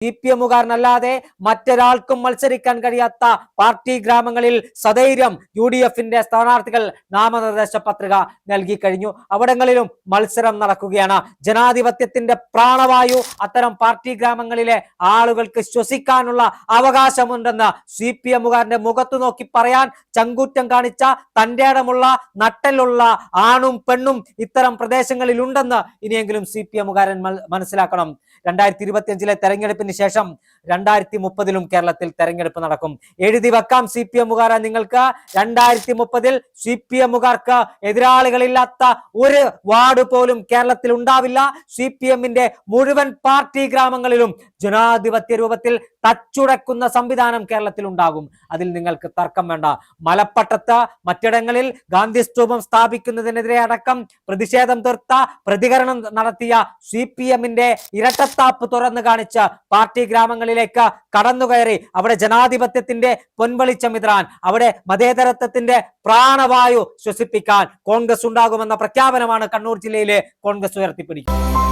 CPM-കാരനല്ലാതെ മറ്റൊരാൾക്കും മത്സരിക്കാൻ കഴിയാത്ത പാർട്ടി ഗ്രാമങ്ങളിൽ സധൈര്യം UDF-ന്റെ സ്ഥാനാർത്ഥികൾ നാമനിർദ്ദേശ പത്രിക നൽകി കഴിഞ്ഞു. അവിടങ്ങളിലും മത്സരം നടക്കുകയാണ്. ജനാധിപത്യത്തിന്റെ പ്രാണവായു അത്തരം പാർട്ടി ഗ്രാമങ്ങളിലെ ആളുകൾക്ക് ശ്വസിക്കാനുള്ള അവകാശമുണ്ടെന്ന് CPM-കാരന്റെ മുഖത്തു നോക്കി പറയാൻ ചങ്കൂറ്റം കാണിച്ച തന്റെ ഇടമുള്ള നട്ടലുള്ള ആണും പെണ്ണും ഇത്തരം പ്രദേശങ്ങളിൽ ഉണ്ടെന്ന് ഇനിയെങ്കിലും CPM-കാരൻ മനസ്സിലാക്കണം. 2025-ലെ തെരഞ്ഞെടുപ്പിന് ശേഷം 2030-ലും കേരളത്തിൽ തെരഞ്ഞെടുപ്പ് നടക്കും. എഴുതി വെക്കാം CPM-കാരാ നിങ്ങൾക്ക്, 2030-ൽ CPM-കാർക്ക് എതിരാളികളില്ലാത്ത ഒരു വാർഡ് പോലും കേരളത്തിൽ ഉണ്ടാവില്ല. CPM-ന്റെ മുഴുവൻ പാർട്ടി ഗ്രാമങ്ങളിലും ജനാധിപത്യ രൂപത്തിൽ തച്ചുടക്കുന്ന സംവിധാനം കേരളത്തിൽ ഉണ്ടാകും. അതിൽ നിങ്ങൾക്ക് തർക്കം വേണ്ട. മലപ്പട്ടത്ത് മറ്റിടങ്ങളിൽ ഗാന്ധി സ്തൂപം സ്ഥാപിക്കുന്നതിനെതിരെ അടക്കം പ്രതിഷേധം തീർത്ത പ്രതികരണം നടത്തിയ CPM-ന്റെ ഇരട്ടത്താപ്പ് തുറന്നു കാണിച്ച് പാർട്ടി ഗ്രാമങ്ങളിലേക്ക് കടന്നുകയറി അവിടെ ജനാധിപത്യത്തിന്റെ പൊൻവെളിച്ചം വിതറാൻ, അവിടെ മതേതരത്വത്തിന്റെ പ്രാണവായു ശ്വസിപ്പിക്കാൻ കോൺഗ്രസ് ഉണ്ടാകുമെന്ന പ്രഖ്യാപനമാണ് കണ്ണൂർ ജില്ലയിലെ കോൺഗ്രസ് ഉയർത്തിപ്പിടിക്കുന്നത്.